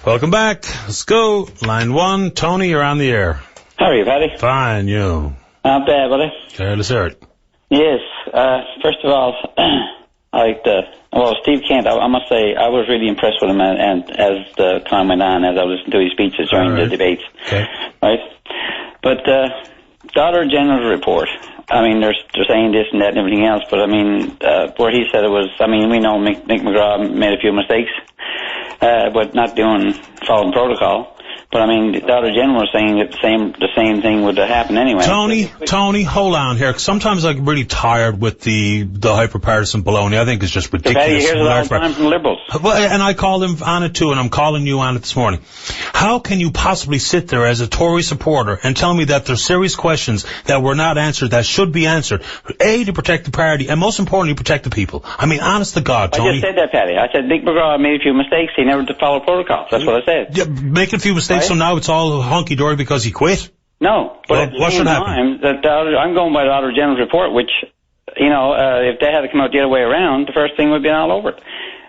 Welcome back. Let's go. Line 1. Tony, you're on the air. How are you, Paddy? Fine, you. Not bad, buddy. Okay, let's hear it. Yes. First of all, Steve Kent, I must say, I was really impressed with him and as the time went on, as I listened to his speeches during the debates. Okay. Right? But the Auditor General's report, I mean, they're saying this and that and everything else, but I mean, where he said it was, I mean, we know Mick McGraw made a few mistakes, but not following protocol. But I mean, the Auditor General was saying that the same thing would happen anyway. Tony, hold on here. Sometimes I get really tired with the hyper-partisan baloney. I think it's just ridiculous. He hears it all the time from liberals. Well, and I called him on it too, and I'm calling you on it this morning. How can you possibly sit there as a Tory supporter and tell me that there's serious questions that were not answered that should be answered? A, to protect the party, and most importantly, protect the people. I mean, honest to God, Tony. I just said that, Paddy. I said Mick McGraw made a few mistakes. He never followed protocol. That's what I said. Yeah, making a few mistakes. So now it's all hunky-dory because he quit? No. But what should happen? I'm going by the Auditor General's report, which, if they had to come out the other way around, the first thing would be all over it.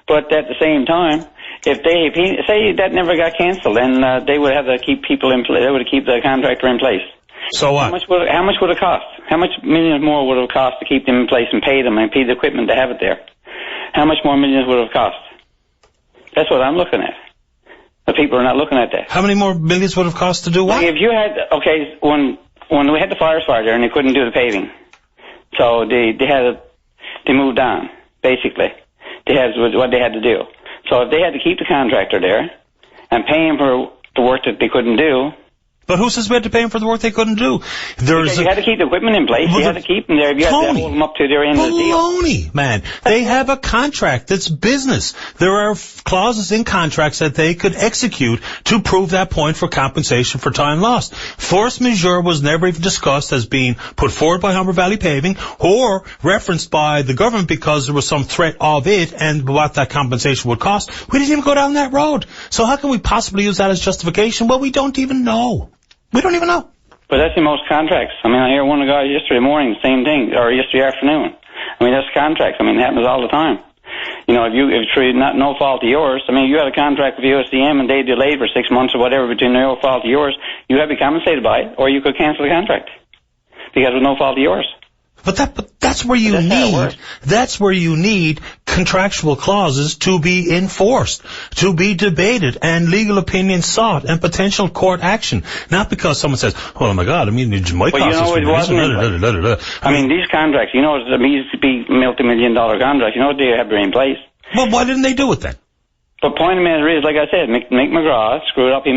But at the same time, if say that never got cancelled, then they would have to keep people in place. They would keep the contractor in place. So what? How much would it cost? How much millions more would it cost to keep them in place and pay them and pay the equipment to have it there? How much more millions would it have cost? That's what I'm looking at. The people are not looking at that. How many more millions would have cost to do what? Like if you had, when we had the fire there and they couldn't do the paving, so they moved on, basically. They had what they had to do. So if they had to keep the contractor there and pay him for the work that they couldn't do. But who says we had to pay him for the work they couldn't do? Because you had to keep the equipment in place. You had to keep them there. You had to hold them up to their end of the deal. Baloney, man. They have a contract. That's business. There are clauses in contracts that they could execute to prove that point for compensation for time lost. Force majeure was never even discussed as being put forward by Humber Valley Paving or referenced by the government because there was some threat of it and what that compensation would cost. We didn't even go down that road. So how can we possibly use that as justification? Well, we don't even know. We don't even know. But that's in most contracts. I mean, I hear one of the guys yesterday morning, same thing, or yesterday afternoon. I mean, that's contracts. I mean, it happens all the time. If it's really no fault of yours, I mean, you had a contract with VOCM and they delayed for 6 months or whatever between no fault of yours, you have to be compensated by it, or you could cancel the contract because it was no fault of yours. But that's where you need contractual clauses to be enforced, to be debated, and legal opinion sought, and potential court action. Not because someone says, "Oh my God, I mean, it might cost us." It wasn't. I mean, these contracts, these big multi-million-dollar contracts, they have to be in place. Well, why didn't they do it then? But point of the matter is, like I said, Mick McGraw screwed up. He's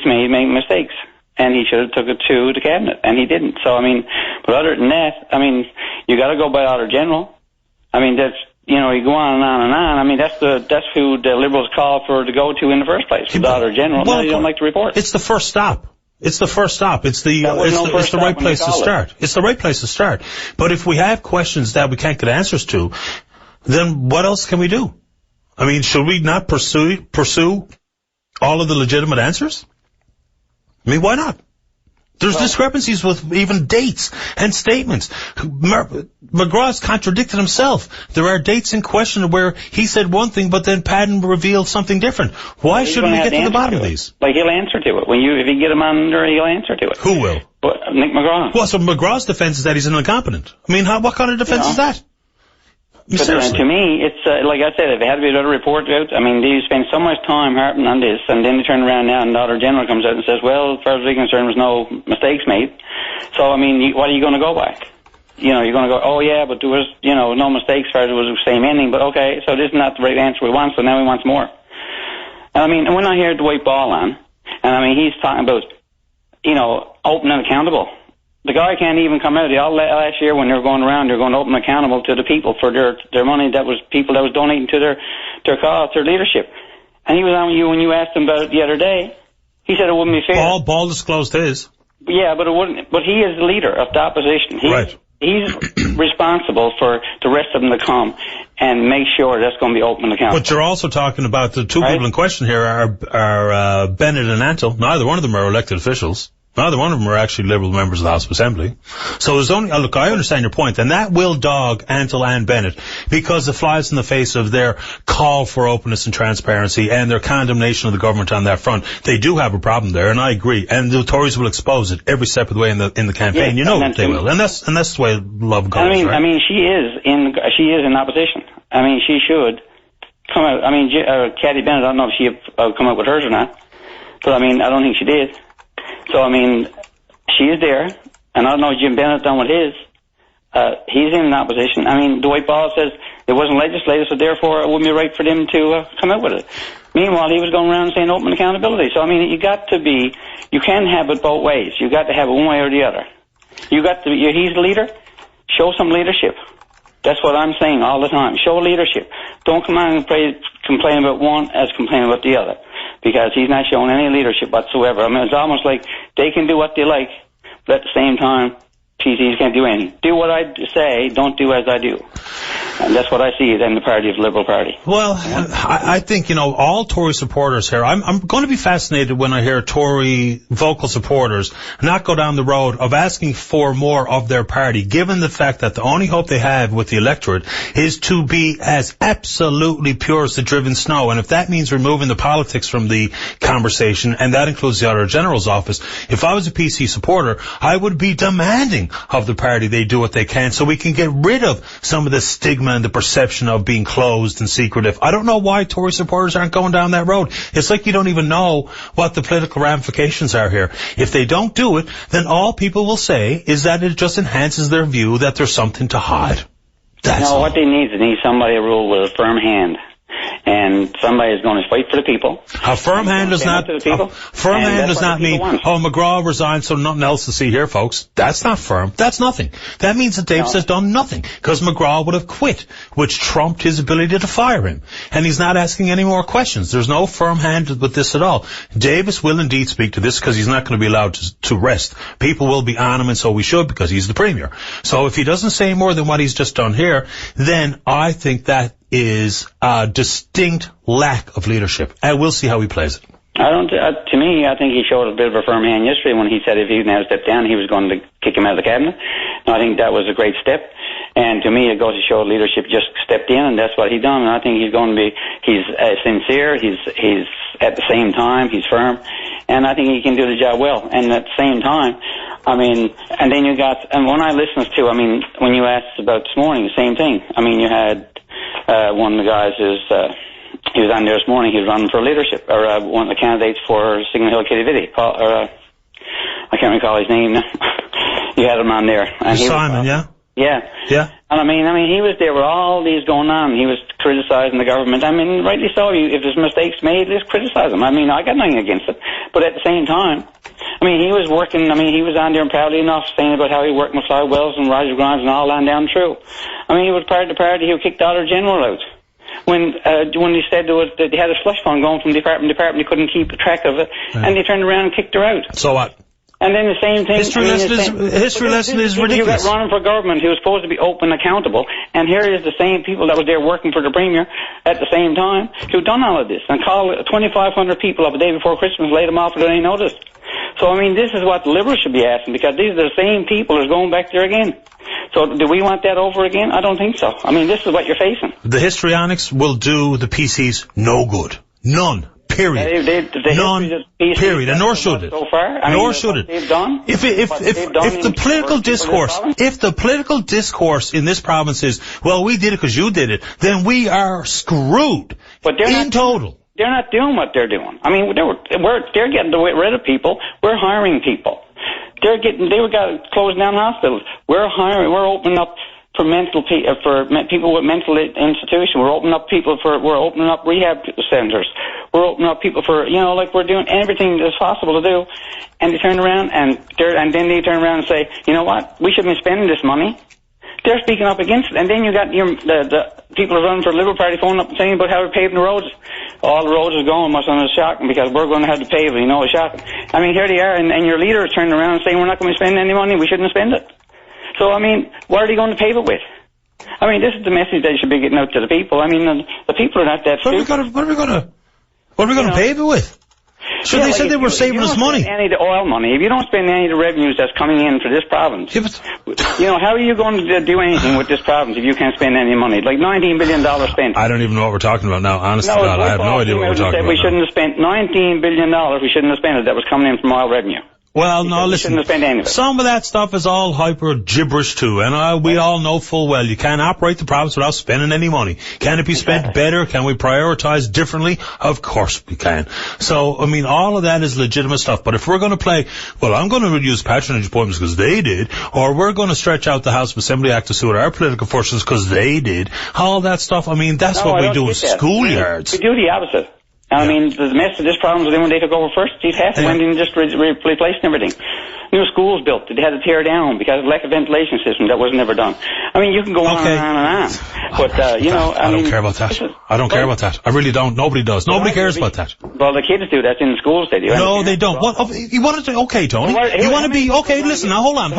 made mistakes. And he should have took it to the cabinet, and he didn't. So, I mean, but other than that, I mean, you got to go by Auditor General. I mean, that's, you go on and on and on. I mean, that's who the Liberals call for to go to in the first place, the Auditor General. Well, you don't like to report. It's the first stop. It's the first stop. It's the right place to start. It's the right place to start. But if we have questions that we can't get answers to, then what else can we do? I mean, should we not pursue all of the legitimate answers? I mean, why not? There's discrepancies with even dates and statements. McGraw's contradicted himself. There are dates in question where he said one thing, but then Padden revealed something different. Why shouldn't we get to the bottom of these? Like, he'll answer to it. If you get him on there, he'll answer to it. Who will? Mick McGraw. Well, so McGraw's defense is that he's incompetent. I mean, what kind of defense is that? But to me, it's like I said, if it had to be another report out, I mean, they spend so much time harping on this, and then they turn around now and the Auditor General comes out and says, well, as far as we're concerned, there was no mistakes made. So, I mean, what are you going to go by? You're going to go, oh, yeah, but there was, no mistakes as far as it was the same ending, but okay, so this is not the right answer we want, so now we want more. And I mean, and when I hear the white ball on, and I mean, he's talking about, open and accountable. The guy can't even come out. Last year when they were going around, they were going to open accountable to the people for their money that was people that was donating to their cause, their leadership. And he was on you when you asked him about it the other day. He said it wouldn't be fair. Ball disclosed his. Yeah, but it wouldn't. But he is the leader of the opposition. He's responsible for the rest of them to come and make sure that's going to be open and accountable. But you're also talking about the two people in question here are Bennett and Antle. Neither one of them are elected officials. Neither one of them are actually Liberal members of the House of Assembly. So there's only, look, I understand your point, and that will dog Ansel and Bennett because it flies in the face of their call for openness and transparency and their condemnation of the government on that front. They do have a problem there, and I agree. And the Tories will expose it every step of the way in the campaign. You know they will, and that's the way love goes. Right? I mean, she is in opposition. I mean, she should come out. I mean, Cathy Bennett, I don't know if she come out with hers or not, but I mean, I don't think she did. So, I mean, she is there, and I don't know what Jim Bennett done with his. He's in opposition. I mean, Dwight Ball says it wasn't legislative, so therefore it wouldn't be right for them to come out with it. Meanwhile, he was going around saying open accountability. So, I mean, you can't have it both ways. You got to have it one way or the other. He's the leader. Show some leadership. That's what I'm saying all the time. Show leadership. Don't come out and complain about one as complain about the other. Because he's not showing any leadership whatsoever. I mean, it's almost like they can do what they like, but at the same time, PCs can't do anything. Do what I say, don't do as I do. And that's what I see in the party of the Liberal Party. Well, I think, all Tory supporters here, I'm going to be fascinated when I hear Tory vocal supporters not go down the road of asking for more of their party, given the fact that the only hope they have with the electorate is to be as absolutely pure as the driven snow. And if that means removing the politics from the conversation, and that includes the Auditor General's office, if I was a PC supporter, I would be demanding of the party they do what they can so we can get rid of some of the stigma and the perception of being closed and secretive. I don't know why Tory supporters aren't going down that road. It's like you don't even know what the political ramifications are here. If they don't do it, then all people will say is that it just enhances their view that there's something to hide. That's all. What they need is somebody to rule with a firm hand. And somebody is going to fight for the people. A firm hand does not mean, McGraw resigned so nothing else to see here, folks. That's not firm. That's nothing. That means that Davis has done nothing, because McGraw would have quit, which trumped his ability to fire him. And he's not asking any more questions. There's no firm hand with this at all. Davis will indeed speak to this, because he's not going to be allowed to rest. People will be on him, and so we should, because he's the Premier. So if he doesn't say more than what he's just done here, then I think that is a distinct lack of leadership. And we'll see how he plays it. To me, I think he showed a bit of a firm hand yesterday when he said if he now stepped down, he was going to kick him out of the cabinet. And I think that was a great step. And to me, it goes to show leadership just stepped in, and that's what he done. And I think he's going to be, he's sincere, he's at the same time, he's firm. And I think he can do the job well. And at the same time, I mean, and then you got, and when I listened to, I mean, when you asked about this morning, the same thing. I mean, you had one of the guys he was on there this morning. He was running for leadership, or one of the candidates for Signal Hill Kitty Vitty. I can't recall his name now. You had him on there. And Simon, yeah? Yeah. And I mean, he was there with all these going on. He was criticizing the government. I mean, rightly so. If there's mistakes made, let's criticize them. I mean, I got nothing against it. But at the same time, I mean, he was working, he was on there and proudly enough saying about how he worked with Floyd Wells and Roger Grimes and all on down through. I mean, he was part of the party who kicked the Auditor General out. When he said that they had a slush fund going from department to department, he couldn't keep track of it, and they turned around and kicked her out. So what? And then the same thing. History lesson is ridiculous. You got running for government who was supposed to be open, accountable, and here is the same people that was there working for the Premier at the same time who done all of this and called 2,500 people up a day before Christmas, laid them off without any notice. So I mean, this is what the Liberals should be asking, because these are the same people who's going back there again. So do we want that over again? I don't think so. I mean, this is what you're facing. The histrionics will do the PCs no good. None. Period. None. Period. And nor should it. So far, nor should it. They've done. If the political discourse in this province is, well, we did it because you did it, then we are screwed. But total. They're not doing what they're doing. I mean, they're getting rid of people. We're hiring people. They got closing down hospitals. We're opening up for people with mental institutions. We're opening up rehab centers. We're opening up people for, like we're doing everything that's possible to do. And they turn around and then they turn around and say, you know what? We shouldn't be spending this money. They're speaking up against it. And then you got the people who are running for the Liberal Party phoning up and saying about how we're paving the roads. All the roads are going, must have been shocking because we're going to have to pave it. It's shocking. I mean, here they are, and your leader is turning around and saying we're not going to spend any money. We shouldn't spend it. So, I mean, what are they going to pave it with? I mean, this is the message that should be getting out to the people. I mean, the people are not that stupid. What are we going to pave it with? So they said they were saving us money. Any of the oil money, if you don't spend any of the revenues that's coming in for this province, how are you going to do anything with this province if you can't spend any money? Like $19 billion spent. I don't even know what we're talking about now. Honest to God, I have no idea what we're talking about. We shouldn't have spent $19 billion. We shouldn't have spent it. That was coming in from oil revenue. Well, no, listen, some of that stuff is all hyper gibberish too, and we all know full well you can't operate the province without spending any money. Can it be spent better? Can we prioritize differently? Of course we can. So, I mean, all of that is legitimate stuff, but if we're going to play, well, I'm going to reduce patronage appointments because they did, or we're going to stretch out the House of Assembly Act to suit our political fortunes because they did, all that stuff, I mean, that's what we do in schoolyards. We do the opposite. I mean, the mess of this problem was when they took over first. These half went in and just replaced everything. New schools built that they had to tear down because of lack of ventilation system. That was never done. I mean, you can go on and on and on. But, I don't care about that. I don't care about that. I really don't. Nobody does. Nobody cares about that. Well, the kids do. That's in the schools. They do. No, they don't. What? You want to? Okay, Tony. You want to be? Okay, listen. Now, hold on.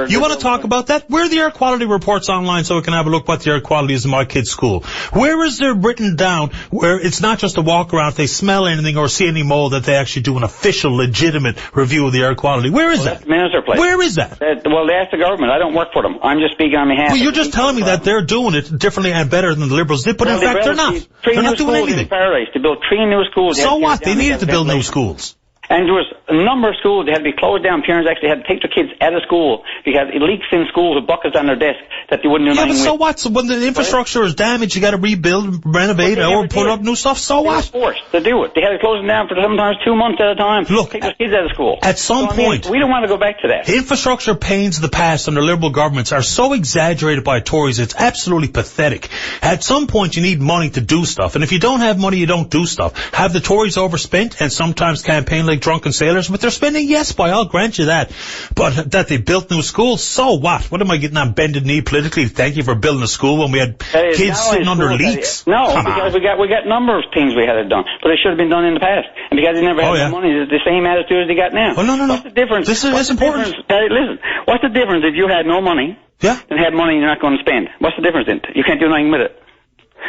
You want to talk about that? Where are the air quality reports online so we can have a look what the air quality is in my kid's school? Where is there written down where it's not just a walk around if they smell anything or see any mold that they actually do an official, legitimate review of the air quality? Where is that? Minister place. Where is that? Well, they ask the government. I don't work for them. I'm just speaking on behalf. Well, you're just telling me that they're doing it differently and better than the Liberals did, but in fact they're not. They're not doing anything. To build 3 new schools. So what? They needed to build new schools. And there was a number of schools that had to be closed down. Parents actually had to take their kids out of school because it leaks in schools with buckets on their desk that they wouldn't do nothing with. So what? So when the infrastructure is damaged, you got to rebuild, renovate, or put up new stuff. So what? They were forced to do it. They had to close them down for sometimes 2 months at a time. Look, take their kids out of school. At some point, we don't want to go back to that. Infrastructure pains of the past under Liberal governments are so exaggerated by Tories, it's absolutely pathetic. At some point, you need money to do stuff, and if you don't have money, you don't do stuff. Have the Tories overspent and sometimes campaign like drunken sailors? But they're spending, yes, boy, I'll grant you that. But that they built new schools, so what? What am I getting on bended knee politically? Thank you for building a school when we had kids sitting under leaks? Because we got a number of things we had it done, but it should have been done in the past. And because they never had the money, it's the same attitude as they got now. Oh, no. What's the difference? This is important. Listen, what's the difference if you had no money and had money you're not going to spend? What's the difference in it? You can't do nothing with it.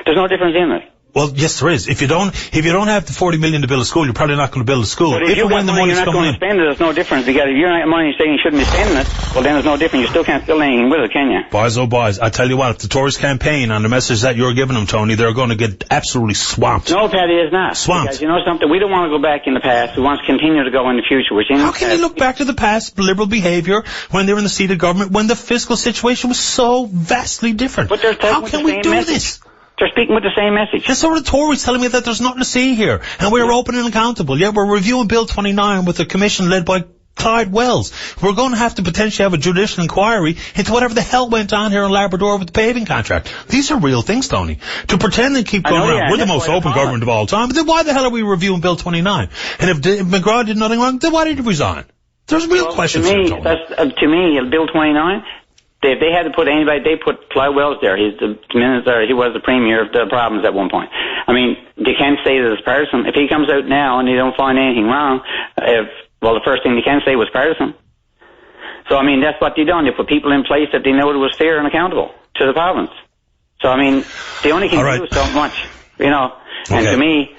There's no difference in it. Well, yes, there is. If you don't have the $40 million to build a school, you're probably not going to build a school. But if you when the money's you're not going to spend it, there's no difference. Because if you're not money saying you shouldn't be spending it, well, then there's no difference. You still can't build anything with it, can you? Boys, oh boys, I tell you what, if the Tories campaign on the message that you're giving them, Tony, they're going to get absolutely swamped. No, Paddy, it's not. Swamped. Because you know something? We don't want to go back in the past. We want to continue to go in the future. How can you look back to the past Liberal behavior when they were in the seat of government, when the fiscal situation was so vastly different? But how can we do this? They're speaking with the same message. Just so the Tories telling me that there's nothing to see here, and we're open and accountable. Yeah, we're reviewing Bill 29 with a commission led by Clyde Wells. We're going to have to potentially have a judicial inquiry into whatever the hell went on here in Labrador with the paving contract. These are real things, Tony. To pretend and keep going around, we're the most open government of all time, but then why the hell are we reviewing Bill 29? And if McGraw did nothing wrong, then why did he resign? There's real questions here, Tony. To me, Bill 29... If they had to put anybody, they put Clyde Wells there. He's the minister. He was the premier of the problems at one point. I mean, they can't say that it's partisan. If he comes out now and they don't find anything wrong, the first thing they can say was partisan. So, I mean, that's what they done. They put people in place that they know it was fair and accountable to the province. So, I mean, they only can do so much, you know. Okay. And to me,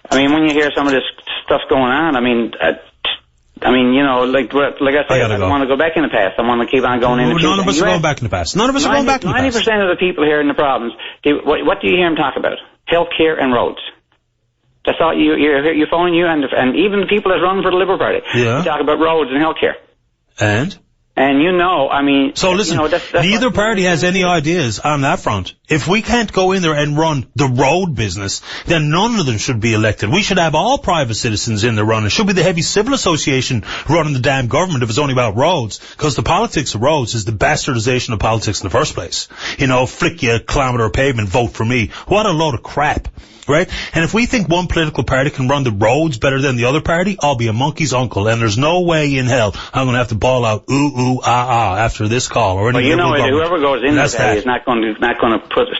I mean, when you hear some of this stuff going on, I mean, you know, like I said, I don't want to go back in the past. I want to keep on going in the future. None of us are going back in the past. None of us are going back in the past. 90% of the people here in the province, what do you hear them talk about? Healthcare and roads. That's all you're following you, and even the people that run for the Liberal Party. Yeah. Talk about roads and healthcare. And you know, I mean... So listen, that's neither party has any ideas on that front. If we can't go in there and run the road business, then none of them should be elected. We should have all private citizens in the run. It should be the Heavy Civil Association running the damn government if it's only about roads. Because the politics of roads is the bastardization of politics in the first place. You know, flick you a kilometre of pavement, vote for me. What a load of crap. Right? And if we think one political party can run the roads better than the other party, I'll be a monkey's uncle. And there's no way in hell I'm going to have to bawl out ooh, ah after this call. Or any whoever goes in that party is not going to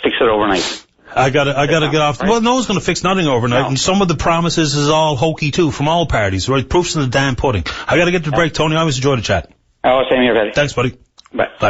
fix it overnight. I gotta get off. Right? Well, no one's going to fix nothing overnight. No. And some of the promises is all hokey too from all parties. Right? Proof's in the damn pudding. I got to get to the break, Tony. I always enjoy the chat. Oh, same here, buddy. Thanks, buddy. Bye.